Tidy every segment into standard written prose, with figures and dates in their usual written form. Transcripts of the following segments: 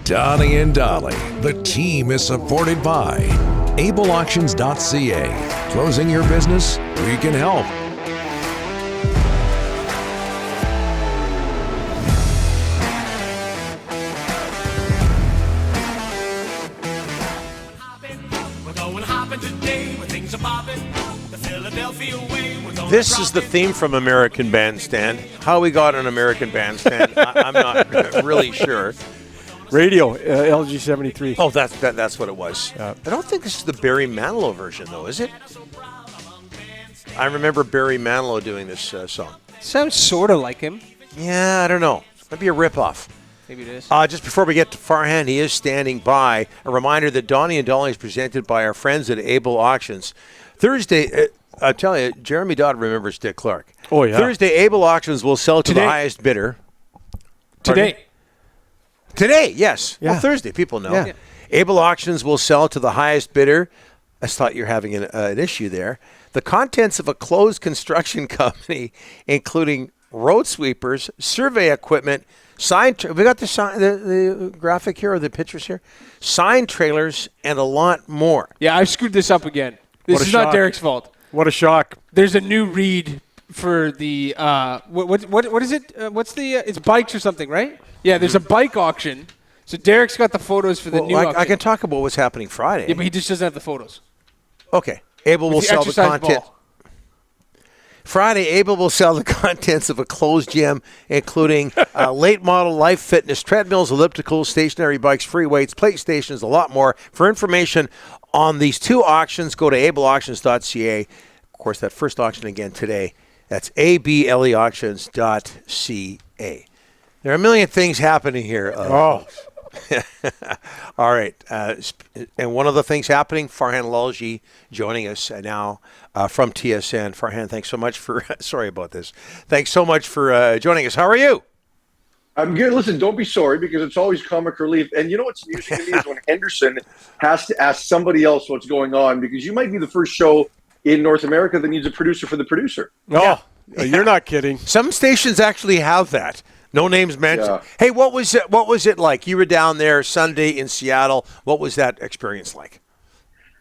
Donnie and Dolly, the team is supported by ableauctions.ca. Closing your business? We can help. This is the theme from American Bandstand. How we got an American Bandstand, I'm not really sure. Radio, LG 73. Oh, that's what it was. I don't think this is the Barry Manilow version, though, is it? I remember Barry Manilow doing this song. Sounds sort of like him. Yeah, I don't know. Might be a ripoff. Maybe it is. Just before we get to Farhan, he is standing by. A reminder that Donnie and Dolly is presented by our friends at Able Auctions. Thursday, I tell you, Jeremy Dodd remembers Dick Clark. Oh, yeah. Thursday, Able Auctions will sell to the highest bidder. Today, yes. Yeah. Well, Thursday, people know. Yeah. Able Auctions will sell to the highest bidder. I thought you're having an issue there. The contents of a closed construction company, including road sweepers, survey equipment, we got the graphic here or the pictures here? Sign trailers and a lot more. Yeah, I screwed this up again. This is not Derek's fault. What a shock. There's a new read for the what is it? It's bikes or something, right? Yeah, there's a bike auction. So Derek's got the photos for the new auction. I can talk about what's happening Friday. Yeah, but he just doesn't have the photos. Okay. Able will sell the content. Friday, Able will sell the contents of a closed gym, including late model life fitness, treadmills, ellipticals, stationary bikes, free weights, plate stations, a lot more. For information on these two auctions, go to ableauctions.ca. Of course, that first auction again today. That's ableauctions.ca. There are a million things happening here. All right. And one of the things happening, Farhan Lalji joining us now from TSN. Farhan, thanks so much for sorry about this. Thanks so much for joining us. How are you? I'm good. Listen, don't be sorry because it's always comic relief. And you know what's amusing to me is when Henderson has to ask somebody else what's going on because you might be the first show in North America that needs a producer for the producer. Oh, yeah. You're not kidding. Some stations actually have that. No names mentioned. Yeah. Hey, what was it like? You were down there Sunday in Seattle. What was that experience like?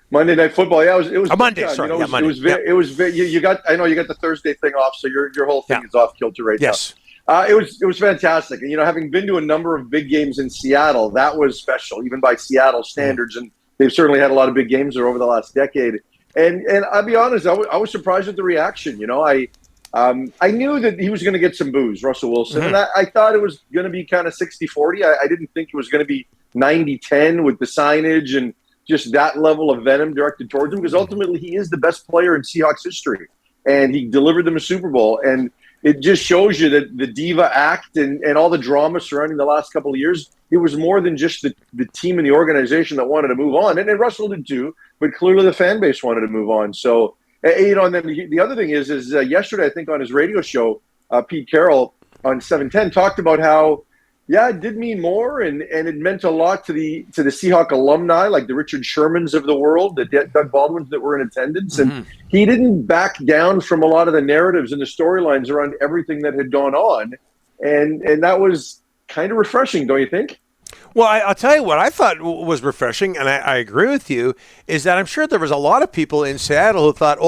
Monday Night Football. Yeah, it was Monday. Sorry, you know, Monday. It was you got. I know you got the Thursday thing off, so your whole thing is off kilter right now. Yes. It was fantastic, and having been to a number of big games in Seattle, that was special, even by Seattle standards, and they've certainly had a lot of big games there over the last decade. And I'll be honest, I was surprised at the reaction. I knew that he was going to get some boos, Russell Wilson, and I thought it was going to be kind of 60-40. I didn't think it was going to be 90-10 with the signage and just that level of venom directed towards him because ultimately he is the best player in Seahawks history, and he delivered them a Super Bowl. And it just shows you that the diva act and all the drama surrounding the last couple of years, it was more than just the team and the organization that wanted to move on. And Russell did too, but clearly the fan base wanted to move on. So, and then the other thing is yesterday, I think on his radio show, Pete Carroll on 710 talked about how, it did mean more and it meant a lot to the Seahawk alumni, like the Richard Shermans of the world, the Doug Baldwins that were in attendance. And he didn't back down from a lot of the narratives and the storylines around everything that had gone on. And that was kind of refreshing, don't you think? Well, I'll tell you what I thought was refreshing, and I agree with you, is that I'm sure there was a lot of people in Seattle who thought,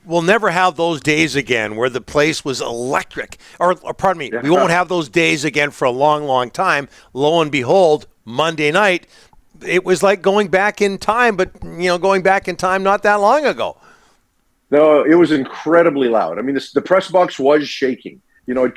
we'll never have those days again where the place was electric. Or pardon me, we won't have those days again for a long, long time. Lo and behold, Monday night, it was like going back in time, but, going back in time not that long ago. No, it was incredibly loud. I mean, the press box was shaking. At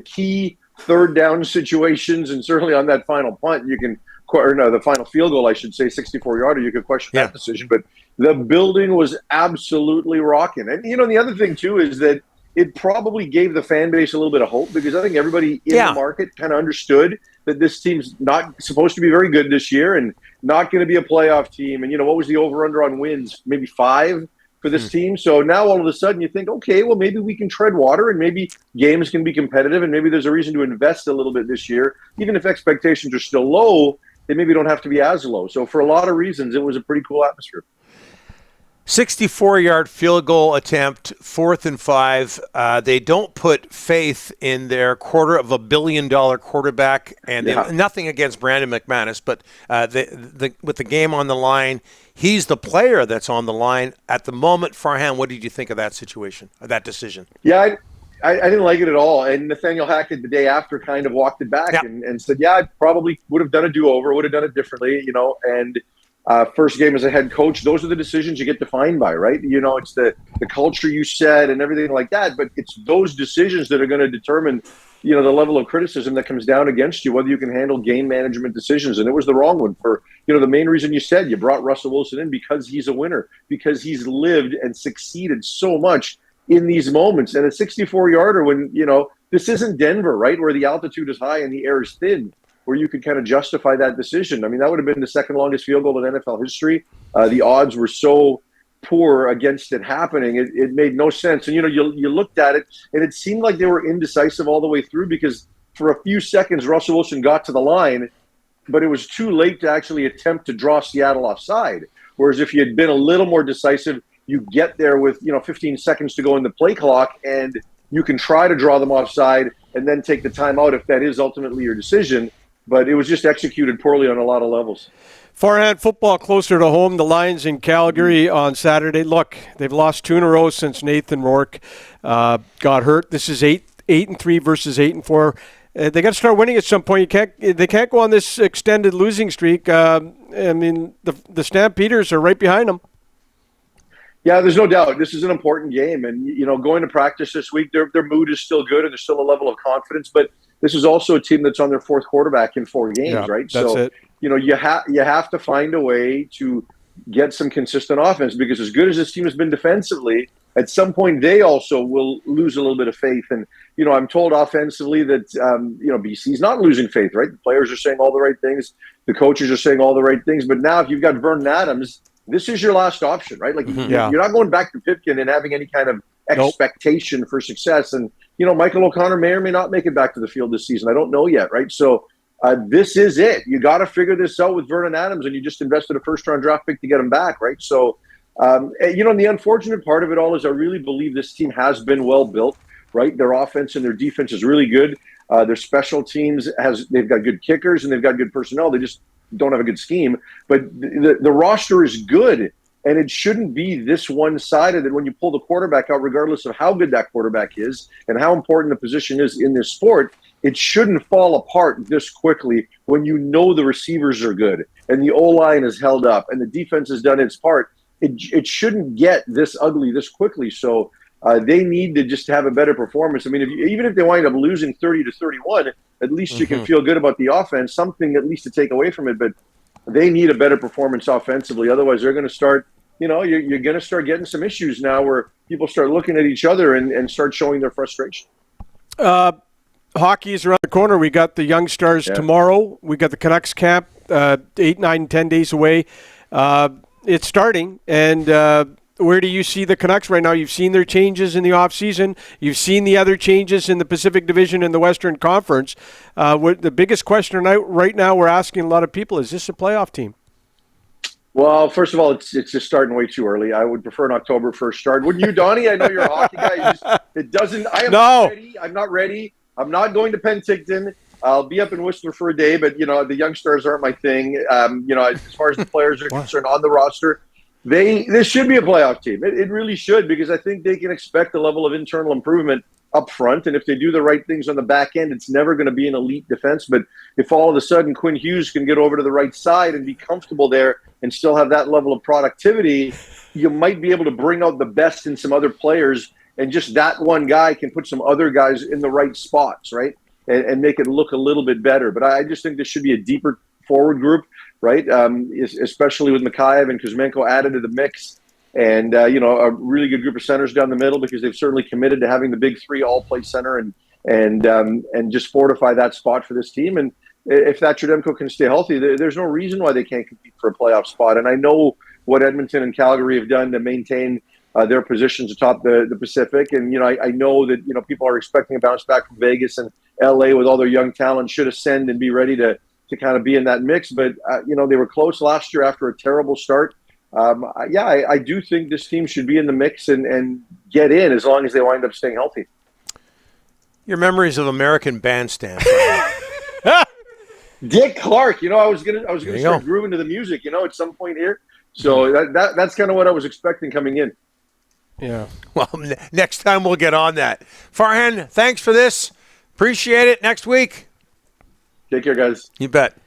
key third down situations, and certainly on that final punt, the final field goal, I should say, 64-yarder, you could question that decision. But the building was absolutely rocking. And, the other thing, too, is that it probably gave the fan base a little bit of hope because I think everybody in the market kind of understood that this team's not supposed to be very good this year and not going to be a playoff team. And, what was the over-under on wins? Maybe 5 for this team. So now all of a sudden you think, okay, well, maybe we can tread water and maybe games can be competitive and maybe there's a reason to invest a little bit this year. Even if expectations are still low, they maybe don't have to be as low. So for a lot of reasons, it was a pretty cool atmosphere. 64-yard field goal attempt, 4th and 5. They don't put faith in their $250 million quarterback, and nothing against Brandon McManus, but with the game on the line, he's the player that's on the line at the moment. Farhan, what did you think of that situation, of that decision? Yeah, I didn't like it at all. And Nathaniel Hackett the day after kind of walked it back and said, I probably would have done a do-over, would have done it differently, and first game as a head coach, those are the decisions you get defined by, right? It's the culture you set and everything like that, but it's those decisions that are going to determine, the level of criticism that comes down against you, whether you can handle game management decisions. And it was the wrong one for, the main reason you said you brought Russell Wilson in because he's a winner, because he's lived and succeeded so much in these moments. And a 64-yarder when, this isn't Denver, right, where the altitude is high and the air is thin, where you could kind of justify that decision. I mean, that would have been the second longest field goal in NFL history. The odds were so poor against it happening. It made no sense. And, you looked at it, and it seemed like they were indecisive all the way through because for a few seconds, Russell Wilson got to the line, but it was too late to actually attempt to draw Seattle offside. Whereas if you had been a little more decisive, you get there with, 15 seconds to go in the play clock, and you can try to draw them offside and then take the timeout if that is ultimately your decision. But it was just executed poorly on a lot of levels. Farhan, football closer to home. The Lions in Calgary on Saturday. Look, they've lost 2 in a row since Nathan Rourke got hurt. This is 8-3 versus 8-4. They got to start winning at some point. They can't go on this extended losing streak. The Stampeders are right behind them. Yeah, there's no doubt. This is an important game. And, going to practice this week, their mood is still good and there's still a level of confidence. But this is also a team that's on their 4th quarterback in 4 games, right? That's it. You have to find a way to get some consistent offense because as good as this team has been defensively, at some point they also will lose a little bit of faith. And, I'm told offensively that, BC's not losing faith, right? The players are saying all the right things. The coaches are saying all the right things. But now if you've got Vernon Adams, this is your last option, right? Like you're not going back to Pipkin and having any kind of expectation for success. And, Michael O'Connor may or may not make it back to the field this season. I don't know yet, right? So this is it. You got to figure this out with Vernon Adams, and you just invested a first-round draft pick to get him back, right? So, and the unfortunate part of it all is I really believe this team has been well built, right? Their offense and their defense is really good. Their special teams they've got good kickers and they've got good personnel. They just don't have a good scheme. But the roster is good. And it shouldn't be this one-sided that when you pull the quarterback out, regardless of how good that quarterback is and how important the position is in this sport, it shouldn't fall apart this quickly when the receivers are good and the O-line is held up and the defense has done its part. It shouldn't get this ugly this quickly. So they need to just have a better performance. I mean, even if they wind up losing 30-31, at least you can feel good about the offense, something at least to take away from it. But they need a better performance offensively. Otherwise, they're going to start, you're going to start getting some issues now where people start looking at each other and start showing their frustration. Hockey is around the corner. We got the Young Stars tomorrow. We got the Canucks camp 8, 9, 10 days away. It's starting. And where do you see the Canucks right now? You've seen their changes in the offseason. You've seen the other changes in the Pacific Division and the Western Conference. The biggest question right now we're asking a lot of people, is this a playoff team? Well, first of all, it's just starting way too early. I would prefer an October 1st start. Wouldn't you, Donnie? I know you're a hockey guy. I'm not ready. I'm not going to Penticton. I'll be up in Whistler for a day, but, the Young Stars aren't my thing. As far as the players are concerned on the roster, this should be a playoff team. It really should, because I think they can expect a level of internal improvement up front. And if they do the right things on the back end, it's never going to be an elite defense. But if all of a sudden Quinn Hughes can get over to the right side and be comfortable there and still have that level of productivity, you might be able to bring out the best in some other players. And just that one guy can put some other guys in the right spots, right? And make it look a little bit better. But I just think this should be a deeper forward group, right? Especially with Mikheyev and Kuzmenko added to the mix. And, a really good group of centers down the middle, because they've certainly committed to having the big three all play center and just fortify that spot for this team. And if that Tredemko can stay healthy, there's no reason why they can't compete for a playoff spot. And I know what Edmonton and Calgary have done to maintain their positions atop the Pacific. And, I know that, people are expecting a bounce back from Vegas, and LA with all their young talent should ascend and be ready to kind of be in that mix. But, they were close last year after a terrible start. I do think this team should be in the mix and get in as long as they wind up staying healthy. Your memories of American Bandstand. Dick Clark, I was gonna start grooving to the music, at some point here. So that's kind of what I was expecting coming in. Yeah. Well, next time we'll get on that. Farhan, thanks for this. Appreciate it. Next week. Take care, guys. You bet.